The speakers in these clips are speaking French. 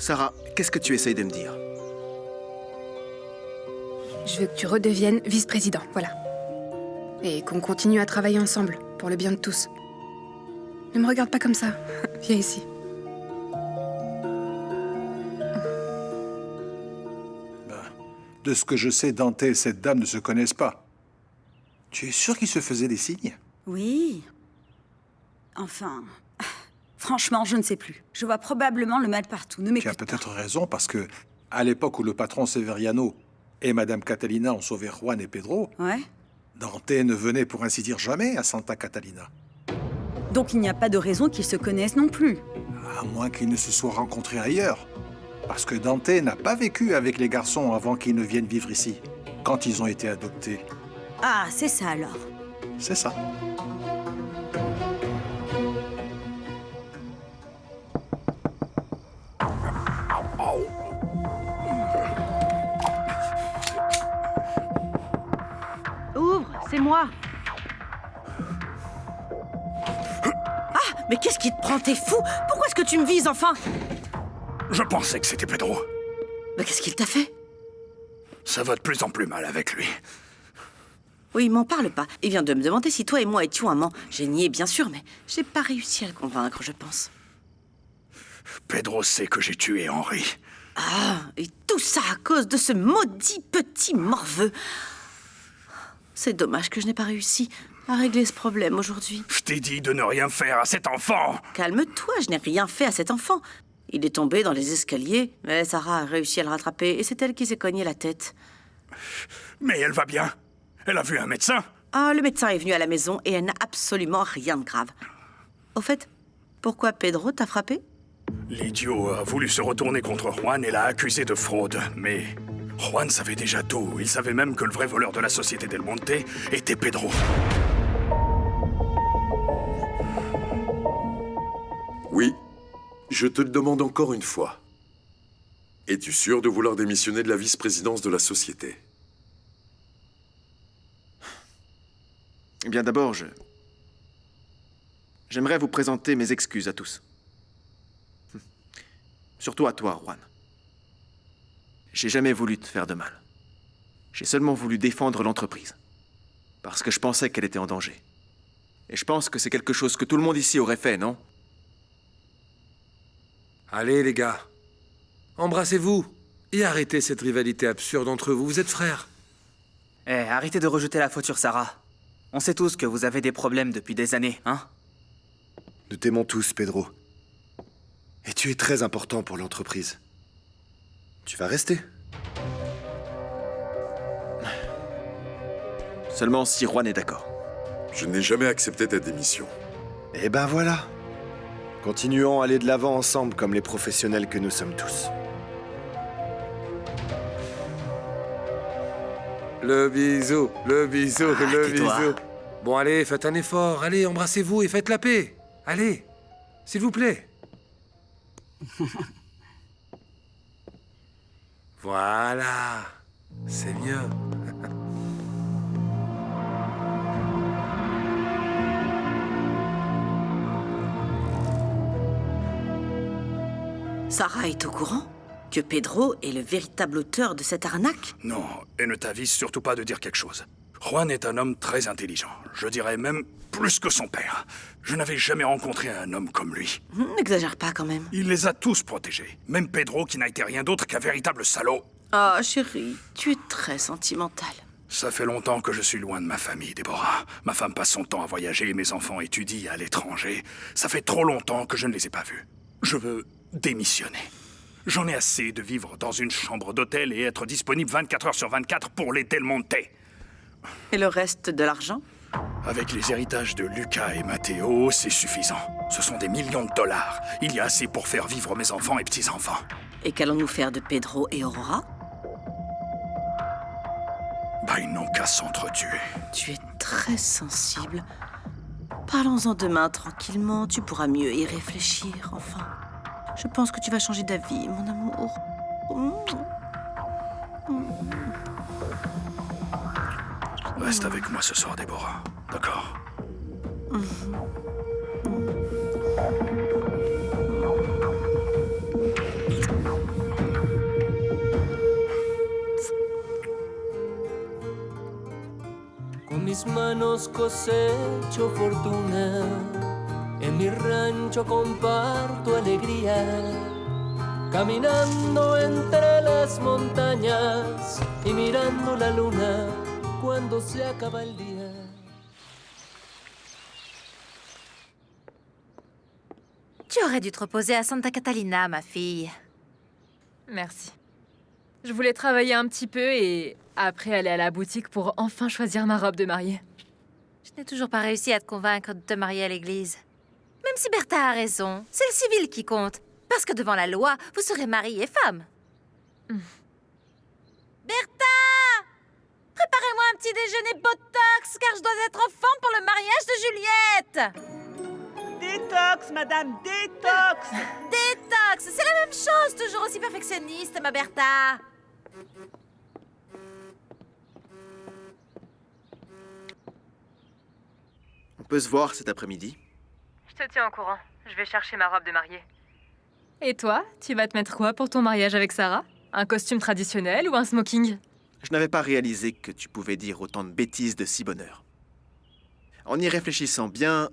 Sarah, qu'est-ce que tu essayes de me dire? Je veux que tu redeviennes vice-président, voilà. Et qu'on continue à travailler ensemble, pour le bien de tous. Ne me regarde pas comme ça. Viens ici. De ce que je sais, Dante et cette dame ne se connaissent pas. Tu es sûr qu'ils se faisaient des signes? Oui. Enfin... Franchement, je ne sais plus. Je vois probablement le mal partout. Ne Tu as m'écoute pas. peut-être raison, parce que à l'époque où le patron Severiano et Madame Catalina ont sauvé Juan et Pedro, Ouais. Dante ne venait pour ainsi dire jamais à Santa Catalina. Donc il n'y a pas de raison qu'ils se connaissent non plus. À moins qu'ils ne se soient rencontrés ailleurs. Parce que Dante n'a pas vécu avec les garçons avant qu'ils ne viennent vivre ici, quand ils ont été adoptés. Ah, c'est ça alors. C'est ça. Ouvre, c'est moi. Ah, mais qu'est-ce qui te prend? T'es fou? Pourquoi est-ce que tu me vises, enfin? Je pensais que c'était Pedro. Mais qu'est-ce qu'il t'a fait? Ça va de plus en plus mal avec lui. Oui, il m'en parle pas. Il vient de me demander si toi et moi étions amants. J'ai nié, bien sûr, mais j'ai pas réussi à le convaincre, je pense. Pedro sait que j'ai tué Henri. Ah, et tout ça à cause de ce maudit petit morveux. C'est dommage que je n'ai pas réussi à régler ce problème aujourd'hui. Je t'ai dit de ne rien faire à cet enfant. Calme-toi, je n'ai rien fait à cet enfant. Il est tombé dans les escaliers, mais Sarah a réussi à le rattraper et c'est elle qui s'est cogné la tête. Mais elle va bien. Elle a vu un médecin. Ah, le médecin est venu à la maison et elle n'a absolument rien de grave. Au fait, pourquoi Pedro t'a frappé? L'idiot a voulu se retourner contre Juan et l'a accusé de fraude. Mais Juan savait déjà tout. Il savait même que le vrai voleur de la société Del Monte était Pedro. Oui, je te le demande encore une fois. Es-tu sûr de vouloir démissionner de la vice-présidence de la société? Eh bien d'abord, j'aimerais vous présenter mes excuses à tous. Surtout à toi, Juan. J'ai jamais voulu te faire de mal. J'ai seulement voulu défendre l'entreprise. Parce que je pensais qu'elle était en danger. Et je pense que c'est quelque chose que tout le monde ici aurait fait, non? Allez, les gars. Embrassez-vous. Et arrêtez cette rivalité absurde entre vous. Vous êtes frères. Eh, arrêtez de rejeter la faute sur Sarah. On sait tous que vous avez des problèmes depuis des années, hein? Nous t'aimons tous, Pedro. Et tu es très important pour l'entreprise. Tu vas rester. Seulement si Juan est d'accord. Je n'ai jamais accepté ta démission. Eh ben voilà. Continuons à aller de l'avant ensemble comme les professionnels que nous sommes tous. Le bisou, le bisou, le tais-toi. bisou. Bon, allez, faites un effort. Allez, embrassez-vous et faites la paix. Allez, s'il vous plaît. Voilà. C'est mieux. Sarah est au courant que Pedro est le véritable auteur de cette arnaque? Non, et ne t'avise surtout pas de dire quelque chose. Juan est un homme très intelligent. Je dirais même plus que son père. Je n'avais jamais rencontré un homme comme lui. N'exagère pas quand même. Il les a tous protégés. Même Pedro, qui n'a été rien d'autre qu'un véritable salaud. Ah, chérie, tu es très sentimentale. Ça fait longtemps que je suis loin de ma famille, Déborah. Ma femme passe son temps à voyager et mes enfants étudient à l'étranger. Ça fait trop longtemps que je ne les ai pas vus. Je veux démissionner. J'en ai assez de vivre dans une chambre d'hôtel et être disponible 24 heures sur 24 pour les Del Monte. Et le reste de l'argent? Avec les héritages de Lucas et Matteo, c'est suffisant. Ce sont des millions de dollars. Il y a assez pour faire vivre mes enfants et petits-enfants. Et qu'allons-nous faire de Pedro et Aurora? Bah, ils n'ont qu'à s'entretuer. Tu es très sensible. Parlons-en demain tranquillement, tu pourras mieux y réfléchir, enfin. Je pense que tu vas changer d'avis, mon amour. Reste avec moi ce soir, Déborah. D'accord? manos cosecho fortuna, en mi rancho comparto alegría, caminando entre las montañas y mirando la luna cuando se acaba el día. Tu aurais dû te reposer à Santa Catalina, ma fille. Merci. Je voulais travailler un petit peu et après aller à la boutique pour enfin choisir ma robe de mariée. Je n'ai toujours pas réussi à te convaincre de te marier à l'église. Même si Bertha a raison, c'est le civil qui compte. Parce que devant la loi, vous serez mari et femme. Bertha! Préparez-moi un petit déjeuner botox, car je dois être en forme pour le mariage de Juliette! Détox, madame, détox! Détox! C'est la même chose, toujours aussi perfectionniste, ma Bertha! On peut se voir cet après-midi? Je te tiens au courant. Je vais chercher ma robe de mariée. Et toi, tu vas te mettre quoi pour ton mariage avec Sarah? Un costume traditionnel ou un smoking? Je n'avais pas réalisé que tu pouvais dire autant de bêtises de si bonne heure. En y réfléchissant bien,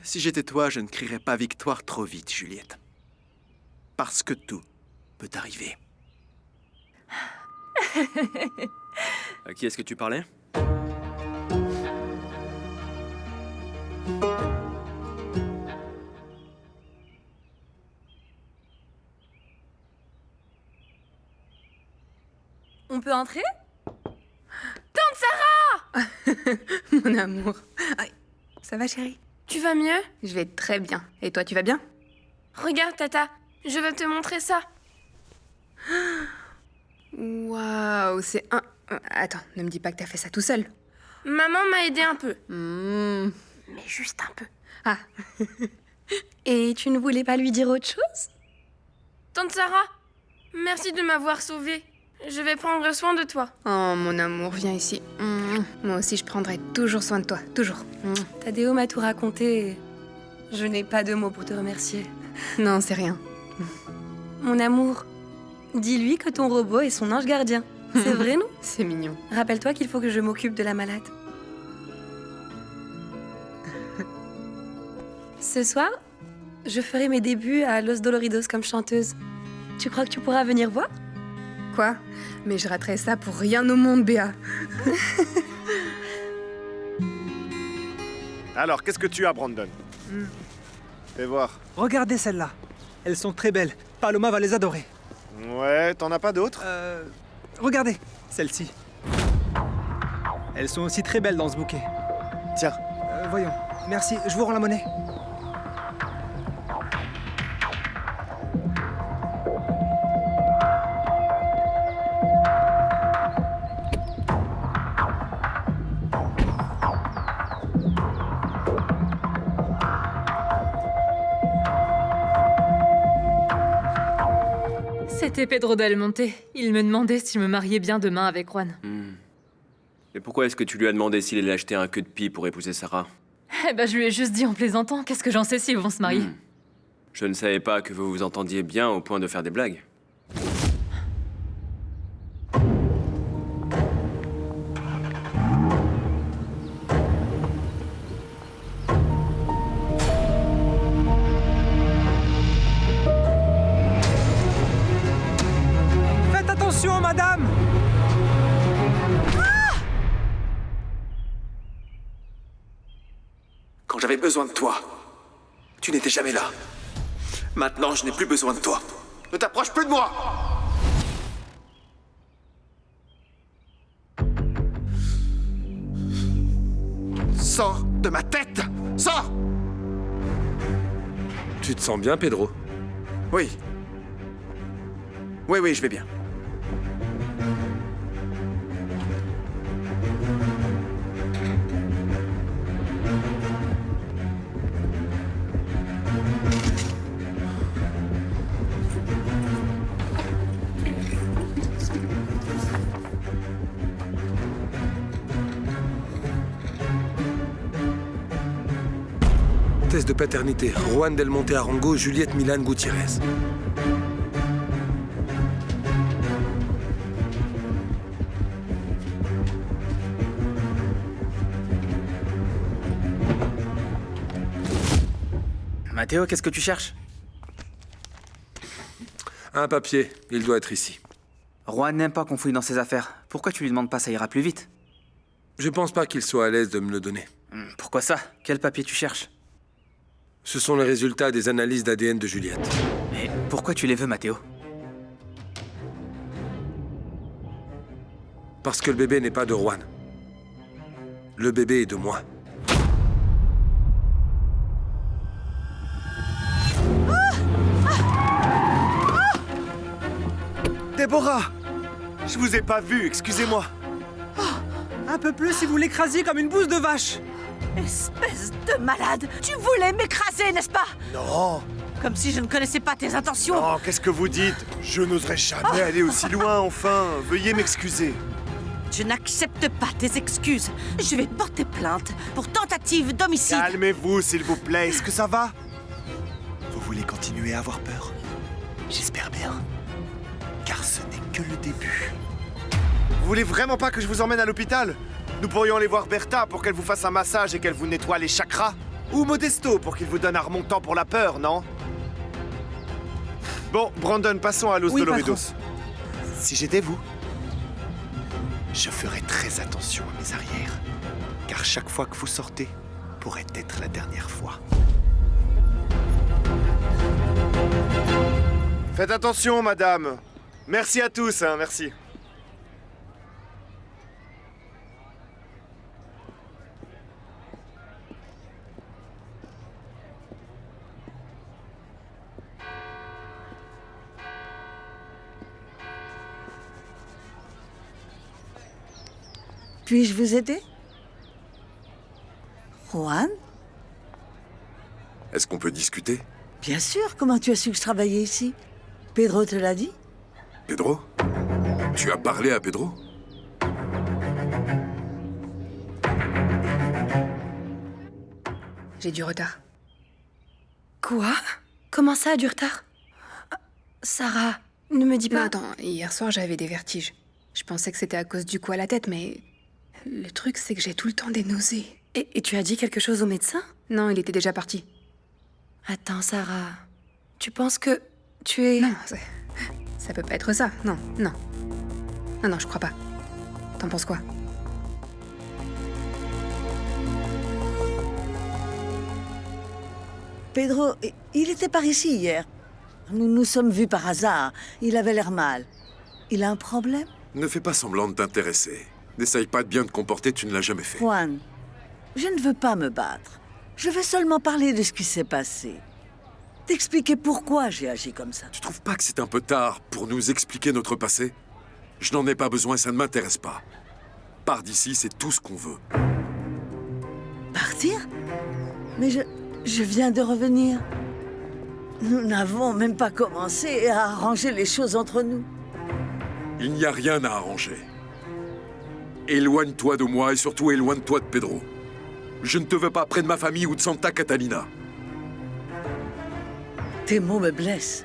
si j'étais toi, je ne crierais pas victoire trop vite, Juliette. Parce que tout peut arriver. À qui est-ce que tu parlais? On peut entrer? Tante Sarah! Mon amour. Aïe. Ça va, chérie? Tu vas mieux? Je vais très bien. Et toi, tu vas bien? Regarde, Tata, je vais te montrer ça. Waouh, c'est un... Attends, ne me dis pas que t'as fait ça tout seul. Maman m'a aidé un peu. Mais juste un peu. Ah. Et tu ne voulais pas lui dire autre chose? Tante Sarah, merci de m'avoir sauvée. Je vais prendre soin de toi. Oh, mon amour, viens ici. Moi aussi, je prendrai toujours soin de toi. Toujours. Tadeo m'a tout raconté. Je n'ai pas de mots pour te remercier. Non, c'est rien. Mon amour, dis-lui que ton robot est son ange gardien. C'est vrai, non? C'est mignon. Rappelle-toi qu'il faut que je m'occupe de la malade. Ce soir, je ferai mes débuts à Los Doloridos comme chanteuse. Tu crois que tu pourras venir voir? Quoi? Mais je raterais ça pour rien au monde, Béa. Alors, qu'est-ce que tu as, Brandon? Fais voir. Regardez celles-là. Elles sont très belles. Paloma va les adorer. Ouais, t'en as pas d'autres? Regardez, celles-ci. Elles sont aussi très belles dans ce bouquet. Tiens. Voyons. Merci, je vous rends la monnaie. C'était Pedro Del Monte. Il me demandait si je me mariais bien demain avec Juan. Et pourquoi est-ce que tu lui as demandé s'il allait acheter un queue de pie pour épouser Sarah? Eh ben, je lui ai juste dit en plaisantant. Qu'est-ce que j'en sais s'ils vont se marier? Je ne savais pas que vous vous entendiez bien au point de faire des blagues. Faites attention, madame! Quand j'avais besoin de toi, tu n'étais jamais là. Maintenant, je n'ai plus besoin de toi. Ne t'approche plus de moi! Sors de ma tête! Sors! Tu te sens bien, Pedro? Oui. Oui, je vais bien. Test de paternité. Juan Del Monte Arango, Juliette Milan Gutiérrez. Mathéo, qu'est-ce que tu cherches? Un papier, il doit être ici. Juan n'aime pas qu'on fouille dans ses affaires. Pourquoi tu lui demandes pas, ça ira plus vite? Je pense pas qu'il soit à l'aise de me le donner. Pourquoi ça? Quel papier tu cherches? Ce sont les résultats des analyses d'ADN de Juliette. Mais pourquoi tu les veux, Mathéo? Parce que le bébé n'est pas de Juan. Le bébé est de moi. Déborah! Je vous ai pas vu, excusez-moi. Un peu plus si vous l'écrasiez comme une bouse de vache. Espèce de malade! Tu voulais m'écraser, n'est-ce pas? Non! Comme si je ne connaissais pas tes intentions. Non, qu'est-ce que vous dites? Je n'oserais jamais aller aussi loin, enfin. Veuillez m'excuser. Je n'accepte pas tes excuses. Je vais porter plainte pour tentative d'homicide. Calmez-vous, s'il vous plaît. Est-ce que ça va? Vous voulez continuer à avoir peur? J'espère bien. Car ce n'est que le début. Vous voulez vraiment pas que je vous emmène à l'hôpital? Nous pourrions aller voir Bertha pour qu'elle vous fasse un massage et qu'elle vous nettoie les chakras. Ou Modesto pour qu'il vous donne un remontant pour la peur, non? Bon, Brandon, passons à Los Doloridos. Si j'étais vous, je ferais très attention à mes arrières. Car chaque fois que vous sortez pourrait être la dernière fois. Faites attention, madame. Merci à tous, hein, merci. Puis-je vous aider? Juan? Est-ce qu'on peut discuter? Bien sûr, comment tu as su que je travaillais ici? Pedro te l'a dit? Pedro? Tu as parlé à Pedro? J'ai du retard. Quoi? Comment ça, du retard? Sarah, ne me dis pas... Non, attends, hier soir j'avais des vertiges. Je pensais que c'était à cause du coup à la tête, mais... Le truc, c'est que j'ai tout le temps des nausées. Et tu as dit quelque chose au médecin? Non, il était déjà parti. Attends, Sarah, tu penses que tu es... Non, ça peut pas être ça, non, non. Non, non, je crois pas. T'en penses quoi? Pedro, il était par ici hier. Nous nous sommes vus par hasard. Il avait l'air mal. Il a un problème? Ne fais pas semblant de t'intéresser. N'essaye pas de bien te comporter, tu ne l'as jamais fait. Juan, je ne veux pas me battre. Je veux seulement parler de ce qui s'est passé. T'expliquer pourquoi j'ai agi comme ça. Tu trouves pas que c'est un peu tard pour nous expliquer notre passé? Je n'en ai pas besoin, ça ne m'intéresse pas. Pars d'ici, c'est tout ce qu'on veut. Partir? Mais je viens de revenir. Nous n'avons même pas commencé à arranger les choses entre nous. Il n'y a rien à arranger. Éloigne-toi de moi et surtout éloigne-toi de Pedro. Je ne te veux pas près de ma famille ou de Santa Catalina. Tes mots me blessent.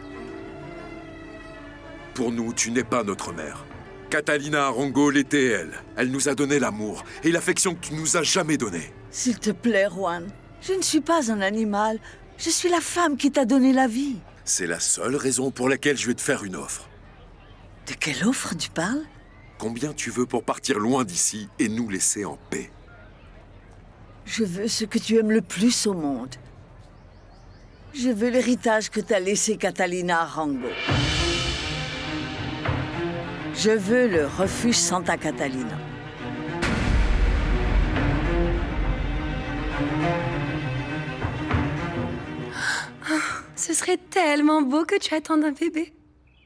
Pour nous, tu n'es pas notre mère. Catalina Arango l'était elle. Elle nous a donné l'amour et l'affection que tu nous as jamais donnée. S'il te plaît, Juan, je ne suis pas un animal. Je suis la femme qui t'a donné la vie. C'est la seule raison pour laquelle je vais te faire une offre. De quelle offre tu parles? Combien tu veux pour partir loin d'ici et nous laisser en paix? Je veux ce que tu aimes le plus au monde. Je veux l'héritage que t'a laissé Catalina Arango. Je veux le refuge Santa Catalina. Ce serait tellement beau que tu attendes un bébé.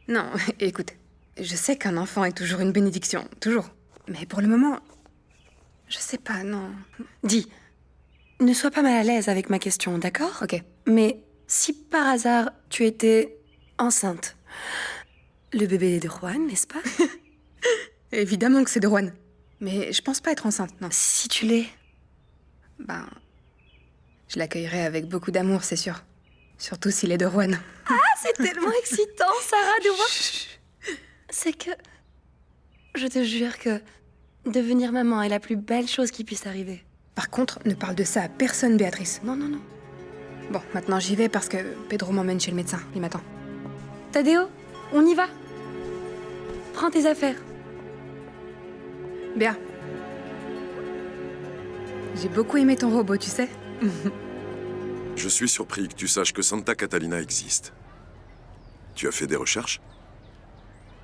Non, écoute, je sais qu'un enfant est toujours une bénédiction, toujours. Mais pour le moment, je sais pas, non. Dis, ne sois pas mal à l'aise avec ma question, d'accord? Ok. Mais si par hasard tu étais enceinte, le bébé est de Juan, n'est-ce pas? Évidemment que c'est de Juan. Mais je pense pas être enceinte, non. Si tu l'es, ben, je l'accueillerai avec beaucoup d'amour, c'est sûr. Surtout s'il est de Juan. Ah, c'est tellement excitant, Sarah, de voir... C'est que... Je te jure que devenir maman est la plus belle chose qui puisse arriver. Par contre, ne parle de ça à personne, Béatrice. Non, non, non. Bon, maintenant j'y vais parce que Pedro m'emmène chez le médecin. Il m'attend. Tadeo, on y va. Prends tes affaires. Béa. J'ai beaucoup aimé ton robot, tu sais. Je suis surpris que tu saches que Santa Catalina existe. Tu as fait des recherches?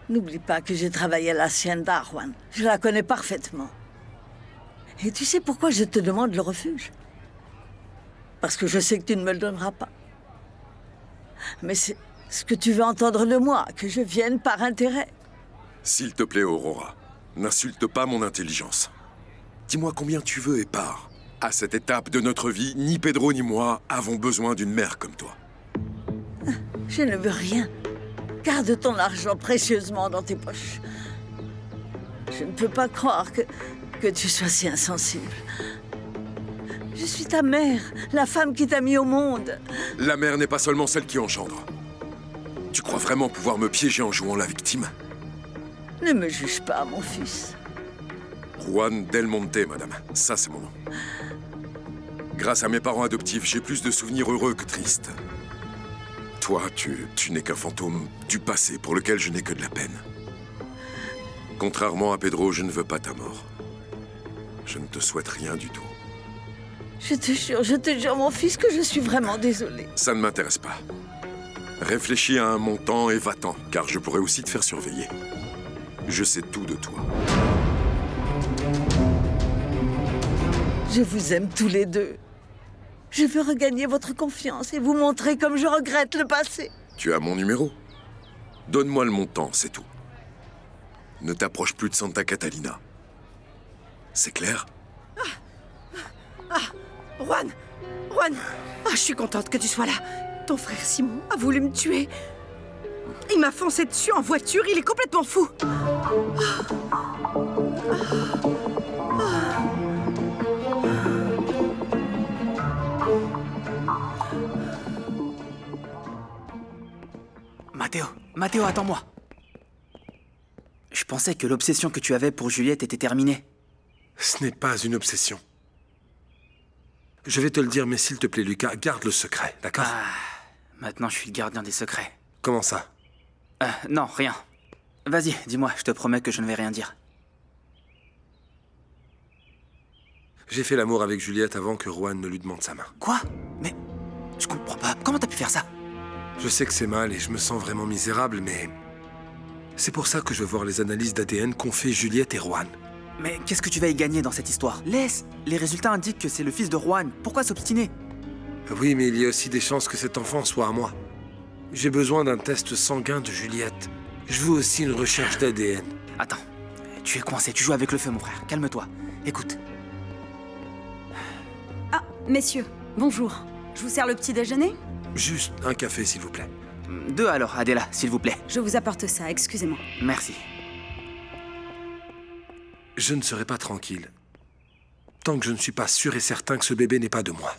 N'oublie pas que j'ai travaillé à l'Hacienda, Juan. Je la connais parfaitement. Et tu sais pourquoi je te demande le refuge? Parce que je sais que tu ne me le donneras pas. Mais c'est ce que tu veux entendre de moi, que je vienne par intérêt. S'il te plaît, Aurora, n'insulte pas mon intelligence. Dis-moi combien tu veux et pars. À cette étape de notre vie, ni Pedro ni moi avons besoin d'une mère comme toi. Je ne veux rien. Garde ton argent précieusement dans tes poches. Je ne peux pas croire que tu sois si insensible. Je suis ta mère, la femme qui t'a mis au monde. La mère n'est pas seulement celle qui engendre. Tu crois vraiment pouvoir me piéger en jouant la victime? Ne me juge pas, mon fils. Juan Del Monte, madame. Ça, c'est mon nom. Grâce à mes parents adoptifs, j'ai plus de souvenirs heureux que tristes. Toi, tu n'es qu'un fantôme du passé pour lequel je n'ai que de la peine. Contrairement à Pedro, je ne veux pas ta mort. Je ne te souhaite rien du tout. Je te jure, mon fils, que je suis vraiment désolée. Ça ne m'intéresse pas. Réfléchis à un montant et va-t'en, car je pourrais aussi te faire surveiller. Je sais tout de toi. Je vous aime tous les deux. Je veux regagner votre confiance et vous montrer comme je regrette le passé. Tu as mon numéro? Donne-moi le montant, c'est tout. Ne t'approche plus de Santa Catalina. C'est clair? Juan! Juan! Je suis contente que tu sois là. Ton frère Simon a voulu me tuer. Il m'a foncé dessus en voiture, il est complètement fou. Matteo, attends-moi. Je pensais que l'obsession que tu avais pour Juliette était terminée. Ce n'est pas une obsession. Je vais te le dire, mais s'il te plaît, Lucas, garde le secret, d'accord? Maintenant, je suis le gardien des secrets. Comment ça? Non, rien. Vas-y, dis-moi, je te promets que je ne vais rien dire. J'ai fait l'amour avec Juliette avant que Juan ne lui demande sa main. Quoi? Mais je comprends pas. Comment t'as pu faire ça? Je sais que c'est mal et je me sens vraiment misérable, mais... c'est pour ça que je veux voir les analyses d'ADN qu'ont fait Juliette et Juan. Mais qu'est-ce que tu vas y gagner dans cette histoire? Laisse! Les résultats indiquent que c'est le fils de Juan. Pourquoi s'obstiner? Oui, mais il y a aussi des chances que cet enfant soit à moi. J'ai besoin d'un test sanguin de Juliette. Je veux aussi une recherche d'ADN. Attends, tu es coincé, tu joues avec le feu, mon frère. Calme-toi. Écoute. Ah, messieurs, bonjour. Je vous sers le petit déjeuner? Juste un café, s'il vous plaît. 2 alors, Adela, s'il vous plaît. Je vous apporte ça, excusez-moi. Merci. Je ne serai pas tranquille tant que je ne suis pas sûr et certain que ce bébé n'est pas de moi.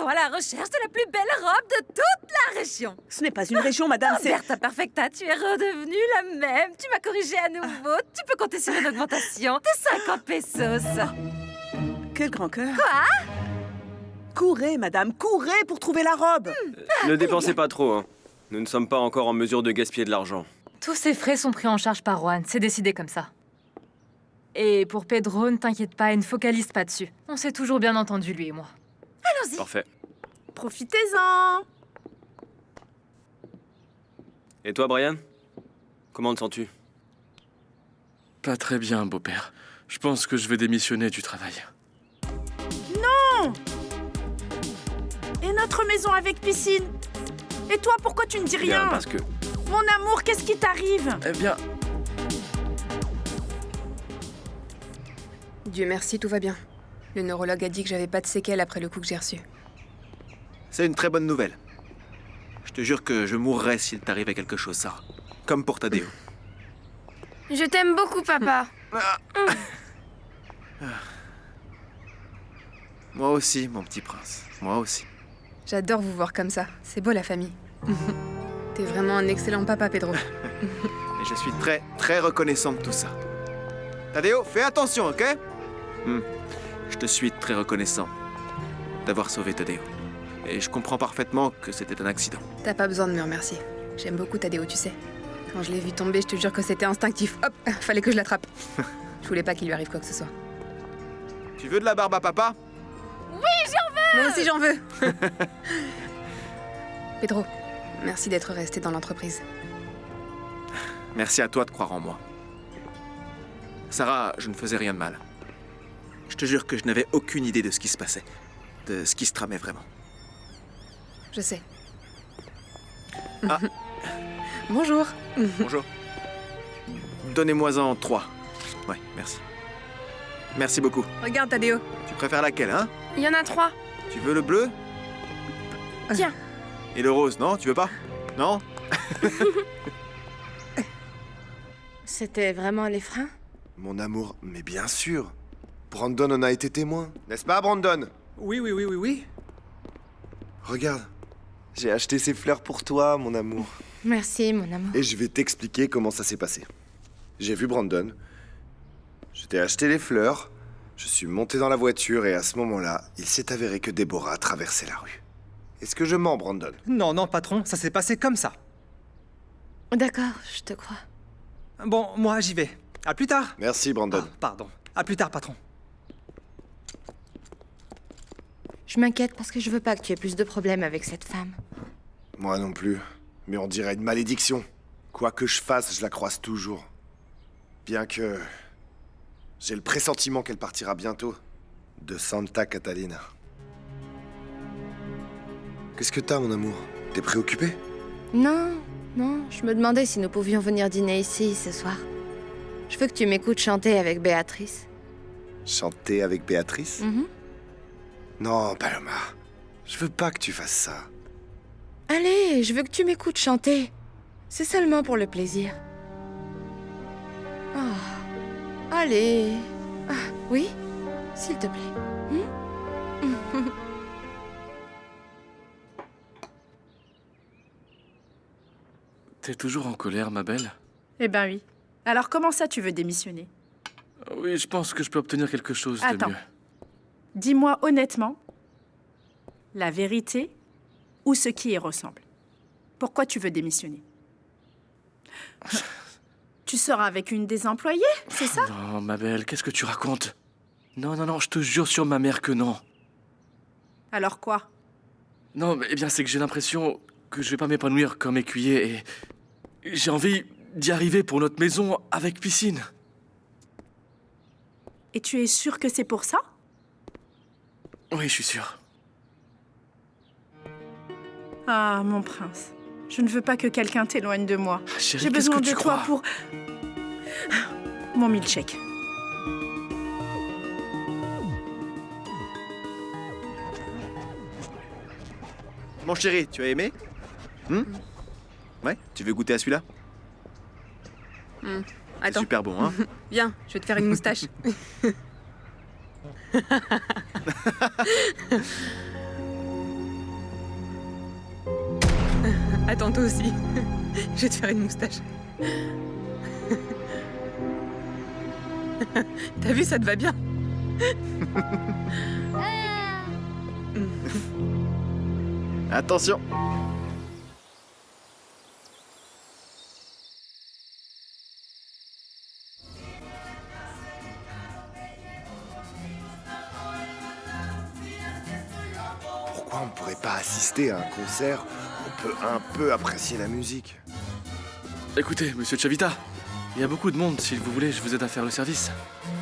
À la recherche de la plus belle robe de toute la région. Ce n'est pas une région, madame, c'est... Berta Perfecta, tu es redevenue la même. Tu m'as corrigé à nouveau. Tu peux compter sur une augmentation de 50 pesos. Quel grand cœur. Quoi? Courez, madame, courez pour trouver la robe. Ne dépensez pas trop, hein. Nous ne sommes pas encore en mesure de gaspiller de l'argent. Tous ces frais sont pris en charge par Juan. C'est décidé comme ça. Et pour Pedro, ne t'inquiète pas et ne focalise pas dessus. On s'est toujours bien entendu, lui et moi. Allons-y. Parfait. Profitez-en. Et toi, Brian? Comment te sens-tu? Pas très bien, beau-père. Je pense que je vais démissionner du travail. Non! Et notre maison avec piscine? Et toi, pourquoi tu ne dis rien? Bien, parce que... Mon amour, qu'est-ce qui t'arrive? Eh bien... Dieu merci, tout va bien. Le neurologue a dit que j'avais pas de séquelles après le coup que j'ai reçu. C'est une très bonne nouvelle. Je te jure que je mourrais s'il t'arrivait quelque chose, Sarah. Comme pour Tadeo. Je t'aime beaucoup, papa. Moi aussi, mon petit prince. Moi aussi. J'adore vous voir comme ça. C'est beau la famille. T'es vraiment un excellent papa, Pedro. Et je suis très, très reconnaissant de tout ça. Tadeo, fais attention, ok? Je te suis très reconnaissant d'avoir sauvé Tadeo. Et je comprends parfaitement que c'était un accident. T'as pas besoin de me remercier. J'aime beaucoup Tadeo, tu sais. Quand je l'ai vu tomber, je te jure que c'était instinctif. Hop, fallait que je l'attrape. Je voulais pas qu'il lui arrive quoi que ce soit. Tu veux de la barbe à papa? Oui, j'en veux! Moi aussi, j'en veux! Pedro, merci d'être resté dans l'entreprise. Merci à toi de croire en moi. Sarah, je ne faisais rien de mal. Je te jure que je n'avais aucune idée de ce qui se passait. De ce qui se tramait vraiment. Je sais. Ah. Bonjour. Bonjour. Donnez-moi-en 3. Ouais, merci. Merci beaucoup. Regarde, Tadeo. Tu préfères laquelle, hein? Il y en a 3. Tu veux le bleu? Tiens. Et le rose, non? Tu veux pas? Non? C'était vraiment les freins? Mon amour, mais bien sûr. Brandon en a été témoin. N'est-ce pas, Brandon? Oui. Regarde. J'ai acheté ces fleurs pour toi, mon amour. Merci, mon amour. Et je vais t'expliquer comment ça s'est passé. J'ai vu Brandon. Je t'ai acheté les fleurs. Je suis monté dans la voiture et à ce moment-là, il s'est avéré que Déborah traversait la rue. Est-ce que je mens, Brandon? Non, patron, ça s'est passé comme ça. D'accord, je te crois. Bon, moi, j'y vais. À plus tard. Merci, Brandon. Pardon. À plus tard, patron. Je m'inquiète parce que je veux pas que tu aies plus de problèmes avec cette femme. Moi non plus. Mais on dirait une malédiction. Quoi que je fasse, je la croise toujours. Bien que... j'ai le pressentiment qu'elle partira bientôt. De Santa Catalina. Qu'est-ce que t'as, mon amour? T'es préoccupé? Non, je me demandais si nous pouvions venir dîner ici ce soir. Je veux que tu m'écoutes chanter avec Béatrice. Chanter avec Béatrice? Non, Paloma. Je veux pas que tu fasses ça. Allez, je veux que tu m'écoutes chanter. C'est seulement pour le plaisir. Oh. Allez. Ah, oui? S'il te plaît. T'es toujours en colère, ma belle? Eh ben oui. Alors comment ça tu veux démissionner? Oui, je pense que je peux obtenir quelque chose de mieux. Dis-moi honnêtement, la vérité ou ce qui y ressemble. Pourquoi tu veux démissionner? Tu sors avec une des employées, c'est ça? Non, ma belle, qu'est-ce que tu racontes? Non, je te jure sur ma mère que non. Alors quoi? Non, mais eh bien, c'est que j'ai l'impression que je vais pas m'épanouir comme écuyer et j'ai envie d'y arriver pour notre maison avec piscine. Et tu es sûr que c'est pour ça? Oui, je suis sûr. Ah, mon prince. Je ne veux pas que quelqu'un t'éloigne de moi. Chérie, j'ai besoin de toi pour... mon milkshake. Mon chéri, tu as aimé? Ouais? Tu veux goûter à celui-là? C'est Attends. super bon, hein? Viens, je vais te faire une moustache. Attends, toi aussi. Je vais te faire une moustache. T'as vu, ça te va bien? Attention! Pourquoi on ne pourrait pas assister à un concert où on peut un peu apprécier la musique? Écoutez, monsieur Chavita, il y a beaucoup de monde. Si vous voulez, je vous aide à faire le service.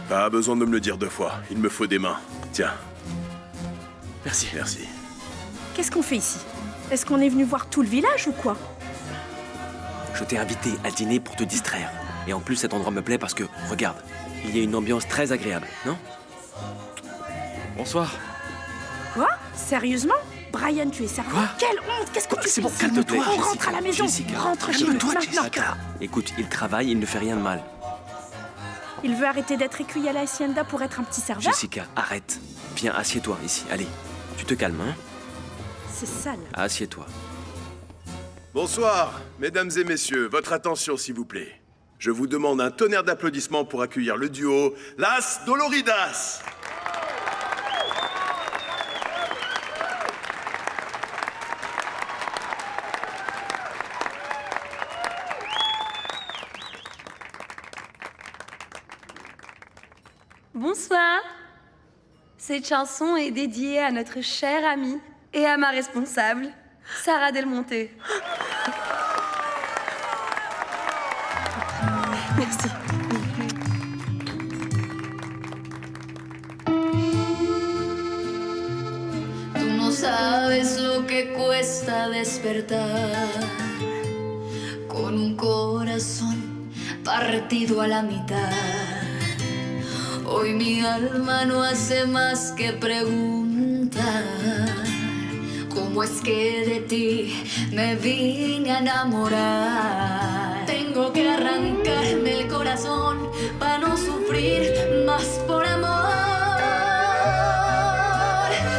Pas besoin de me le dire 2 fois. Il me faut des mains. Tiens. Merci. Merci. Qu'est-ce qu'on fait ici? Est-ce qu'on est venu voir tout le village ou quoi? Je t'ai invité à dîner pour te distraire. Et en plus, cet endroit me plaît parce que, regarde, il y a une ambiance très agréable, non? Bonsoir. Quoi? Sérieusement? Brian, tu es sérieux? Quelle honte! Qu'est-ce que tu fais? bon, calme-toi, On rentre à la maison. Jessica, Rentre chez nous maintenant. Jessica. Écoute, il travaille, il ne fait rien de mal. Il veut arrêter d'être écuyer à la hacienda pour être un petit serveur? Jessica, arrête. Viens, assieds-toi ici. Allez, tu te calmes, hein? C'est sale. Assieds-toi. Bonsoir, mesdames et messieurs. Votre attention, s'il vous plaît. Je vous demande un tonnerre d'applaudissements pour accueillir le duo Las Doloridas. Bonsoir. Cette chanson est dédiée à notre chère amie et à ma responsable, Sarah Del Monte. Merci. Tú no sabes lo que cuesta despertar con un corazón partido a la mitad. Hoy mi alma no hace más que preguntar cómo es que de ti me vine a enamorar. Tengo que arrancarme el corazón para no sufrir más por amor.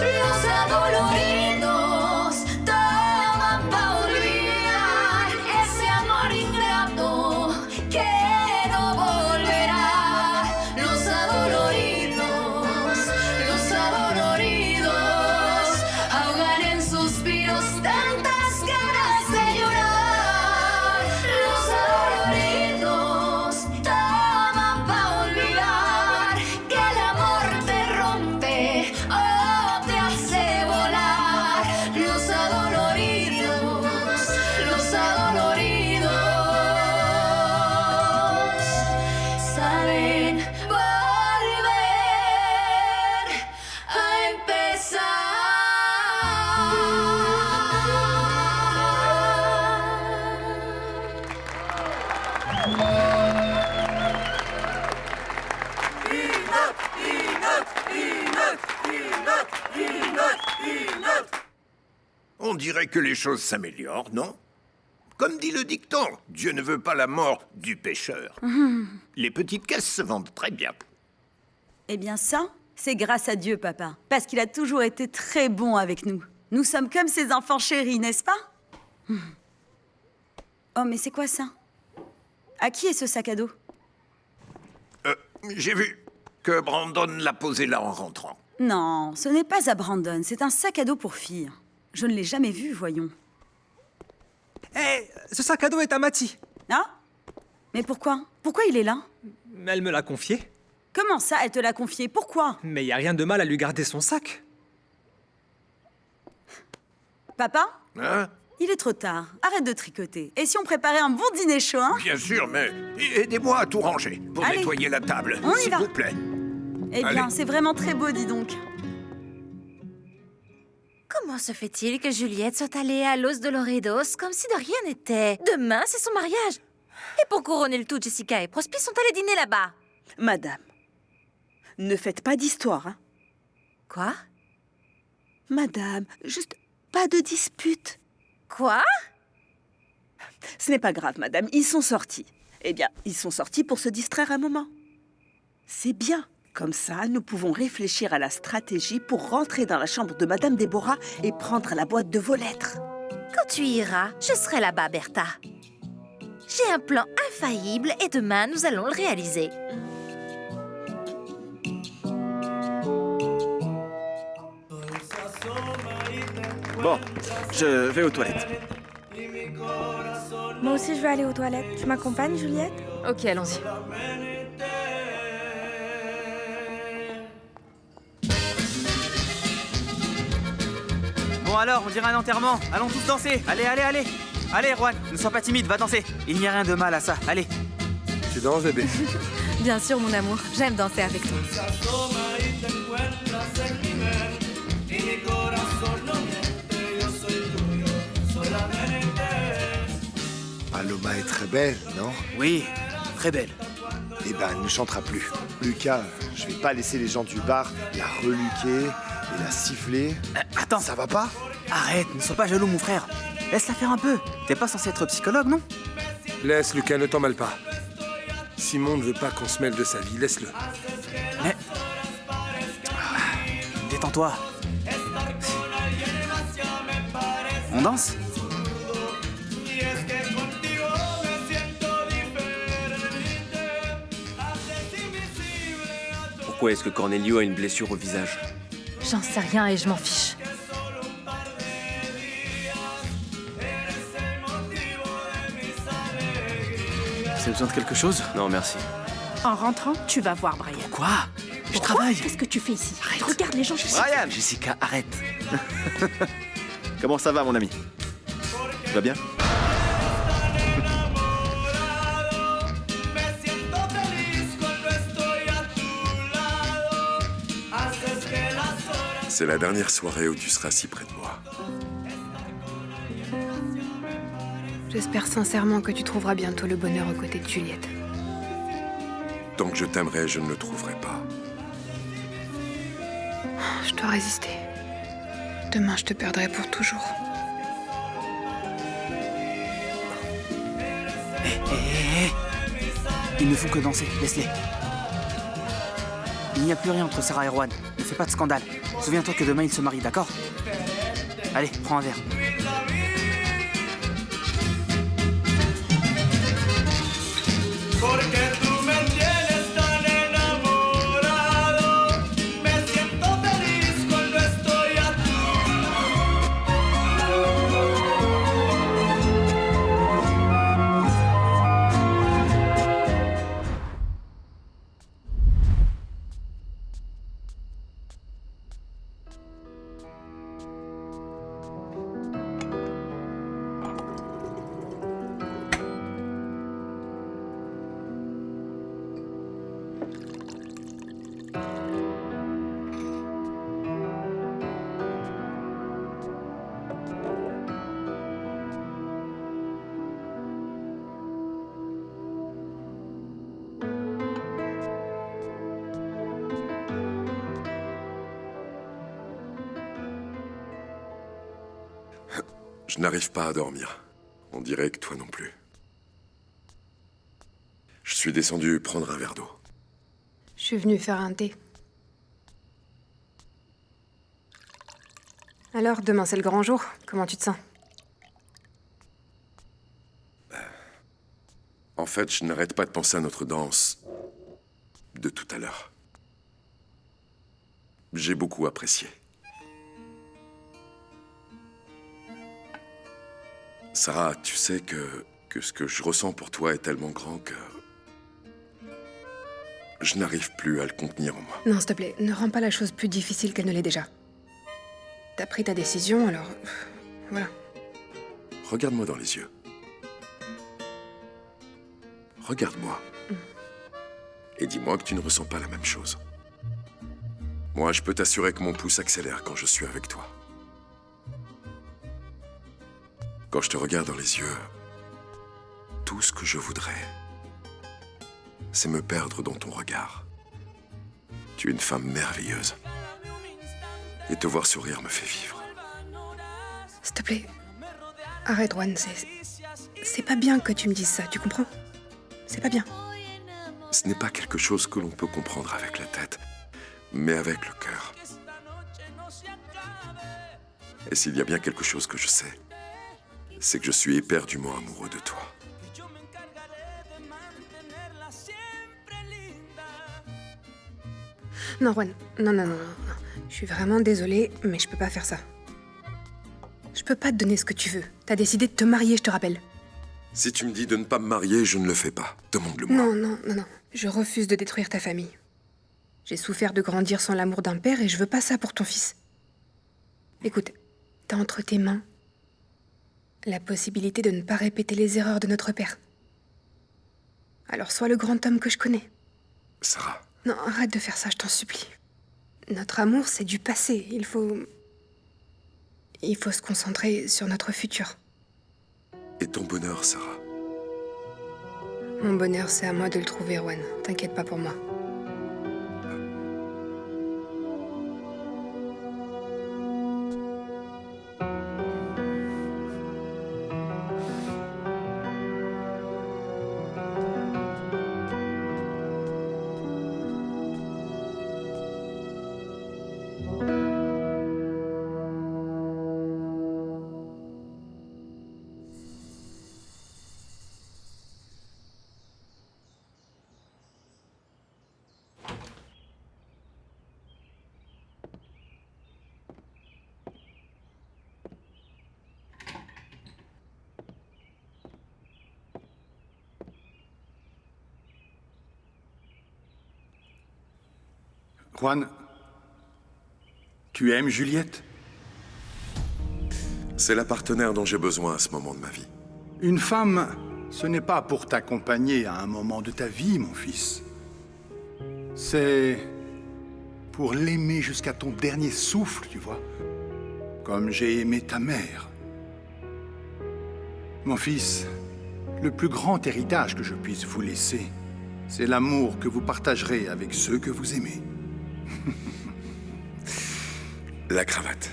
Los adoloridos toman pa' olvidar ese amor ingrato que no volverá. Los adoloridos ahogan en suspiros tantas ganas de llorar. Los adoloridos toman pa' olvidar que el amor te rompe o te hace volar. Los adoloridos saben volver a empezar. On dirait que les choses s'améliorent, non? Comme dit le dicton, Dieu ne veut pas la mort du pécheur. Les petites caisses se vendent très bien. Eh bien ça, c'est grâce à Dieu, papa. Parce qu'il a toujours été très bon avec nous. Nous sommes comme ses enfants chéris, n'est-ce pas? Oh, mais c'est quoi ça? À qui est ce sac à dos? J'ai vu que Brandon l'a posé là en rentrant. Non, ce n'est pas à Brandon, c'est un sac à dos pour filles. Je ne l'ai jamais vu, voyons. Hé, ce sac à dos est à Matty. Ah? Mais pourquoi? Pourquoi il est là? Elle me l'a confié. Comment ça, elle te l'a confié? Pourquoi? Mais y a rien de mal à lui garder son sac. Papa? Hein? Il est trop tard. Arrête de tricoter. Et si on préparait un bon dîner chaud, hein? Bien sûr, mais aidez-moi à tout ranger pour Allez. nettoyer la table, On y s'il va. vous plaît. Eh bien, Allez. c'est vraiment très beau, dis donc. Comment se fait-il que Juliette soit allée à Los Doloridos comme si de rien n'était? Demain, c'est son mariage. Et pour couronner le tout, Jessica et Prospi sont allés dîner là-bas. Madame, ne faites pas d'histoire, hein? Quoi? Madame, juste pas de dispute. Quoi? Ce n'est pas grave, madame, ils sont sortis. Eh bien, ils sont sortis pour se distraire un moment. C'est bien. Comme ça, nous pouvons réfléchir à la stratégie pour rentrer dans la chambre de Madame Déborah et prendre la boîte de vos lettres. Quand tu iras, je serai là-bas, Bertha. J'ai un plan infaillible et demain, nous allons le réaliser. Bon, je vais aux toilettes. Moi aussi, je vais aller aux toilettes. Tu m'accompagnes, Juliette? Ok, allons-y. Bon alors, on dirait un enterrement. Allons tous danser. Allez, allez, allez. Allez, Juan, ne sois pas timide, va danser. Il n'y a rien de mal à ça. Allez. Tu danses, bébé? Bien sûr, mon amour. J'aime danser avec toi. Paloma est très belle, non? Oui, très belle. Eh ben, elle ne chantera plus. Lucas, je vais pas laisser les gens du bar la reluquer et la siffler. Attends. Ça va pas? Arrête, ne sois pas jaloux, mon frère. Laisse-la faire un peu. T'es pas censé être psychologue, non? Laisse, Lucas, ne t'emballe pas. Simon ne veut pas qu'on se mêle de sa vie, laisse-le. Mais... Détends-toi. On danse? Pourquoi est-ce que Cornelio a une blessure au visage? J'en sais rien et je m'en fiche. Vous avez besoin de quelque chose? Non, merci. En rentrant, tu vas voir Brian. Quoi? Je Pourquoi? travaille. Qu'est-ce que tu fais ici? Regarde les gens. Brian! Jessica, arrête. Comment ça va, mon ami? Tu vas bien? C'est la dernière soirée où tu seras si près de moi. J'espère sincèrement que tu trouveras bientôt le bonheur aux côtés de Juliette. Tant que je t'aimerai, je ne le trouverai pas. Je dois résister. Demain, je te perdrai pour toujours. Hé. Ils ne font que danser, laisse-les. Il n'y a plus rien entre Sarah et Rowan. Ne fais pas de scandale. Souviens-toi que demain ils se marient, d'accord? Allez, prends un verre. Je n'arrive pas à dormir. On dirait que toi non plus. Je suis descendu prendre un verre d'eau. Je suis venue faire un thé. Alors, demain c'est le grand jour. Comment tu te sens? En fait, je n'arrête pas de penser à notre danse de tout à l'heure. J'ai beaucoup apprécié. Sarah, tu sais que ce que je ressens pour toi est tellement grand que je n'arrive plus à le contenir en moi. Non, s'il te plaît, ne rends pas la chose plus difficile qu'elle ne l'est déjà. T'as pris ta décision, alors... voilà. Regarde-moi dans les yeux. Regarde-moi. Et dis-moi que tu ne ressens pas la même chose. Moi, je peux t'assurer que mon pouce accélère quand je suis avec toi. Quand je te regarde dans les yeux, tout ce que je voudrais, c'est me perdre dans ton regard. Tu es une femme merveilleuse. Et te voir sourire me fait vivre. S'il te plaît, arrête, Juan, c'est pas bien que tu me dises ça, tu comprends? C'est pas bien. Ce n'est pas quelque chose que l'on peut comprendre avec la tête, mais avec le cœur. Et s'il y a bien quelque chose que je sais, c'est que je suis éperdument amoureux de toi. Non, Juan, non. Je suis vraiment désolée, mais je peux pas faire ça. Je peux pas te donner ce que tu veux. T'as décidé de te marier, je te rappelle. Si tu me dis de ne pas me marier, je ne le fais pas. Demande-le-moi. Non. Je refuse de détruire ta famille. J'ai souffert de grandir sans l'amour d'un père et je veux pas ça pour ton fils. Écoute, t'as entre tes mains la possibilité de ne pas répéter les erreurs de notre père. Alors sois le grand homme que je connais. Sarah. Non, arrête de faire ça, je t'en supplie. Notre amour, c'est du passé. Il faut se concentrer sur notre futur. Et ton bonheur, Sarah? Mon bonheur, c'est à moi de le trouver, Juan. T'inquiète pas pour moi. Juan, tu aimes Juliette? C'est la partenaire dont j'ai besoin à ce moment de ma vie. Une femme, ce n'est pas pour t'accompagner à un moment de ta vie, mon fils. C'est pour l'aimer jusqu'à ton dernier souffle, tu vois. Comme j'ai aimé ta mère. Mon fils, le plus grand héritage que je puisse vous laisser, c'est l'amour que vous partagerez avec ceux que vous aimez. La cravate.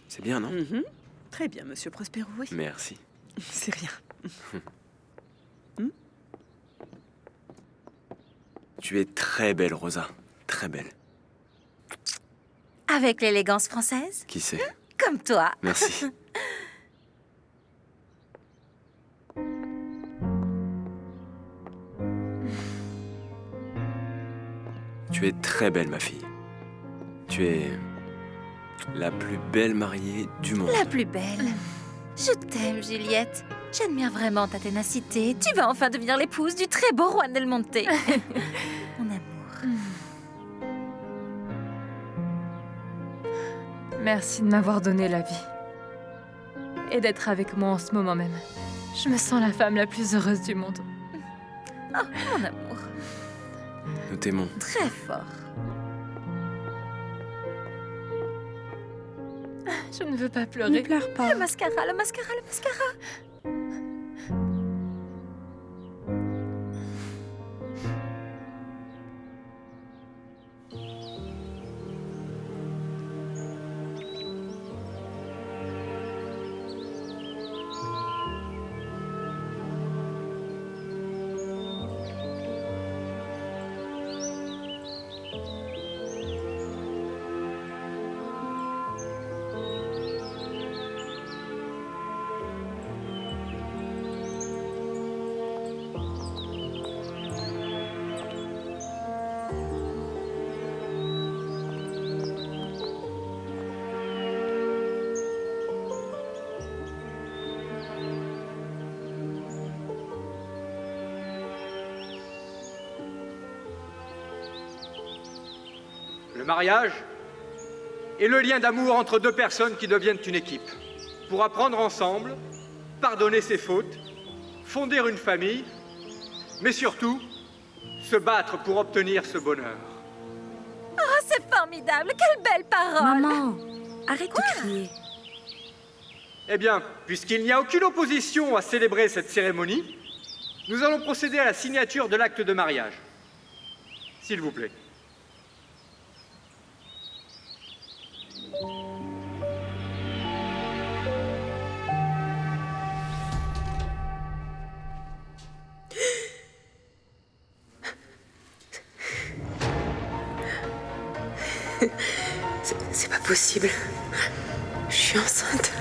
C'est bien, non? Très bien, monsieur Prospero, oui. Merci. C'est rien. Tu es très belle, Rosa. Très belle. Avec l'élégance française? Qui sait? Comme toi. Merci. Tu es très belle, ma fille. Tu es la plus belle mariée du monde. La plus belle. Je t'aime, Juliette. J'admire vraiment ta ténacité. Tu vas enfin devenir l'épouse du très beau Juan del Monte. Mon amour. Merci de m'avoir donné la vie. Et d'être avec moi en ce moment même. Je me sens la femme la plus heureuse du monde. Oh, mon amour. Nous t'aimons. Très fort. Je ne veux pas pleurer. Ne pleure pas. Le mascara, le mascara, le mascara. Le mariage est le lien d'amour entre deux personnes qui deviennent une équipe, pour apprendre ensemble, pardonner ses fautes, fonder une famille, mais surtout, se battre pour obtenir ce bonheur. Oh, c'est formidable. Quelle belle parole. Maman, arrête de crier. Eh bien, puisqu'il n'y a aucune opposition à célébrer cette cérémonie, nous allons procéder à la signature de l'acte de mariage. S'il vous plaît. C'est pas possible. Je suis enceinte.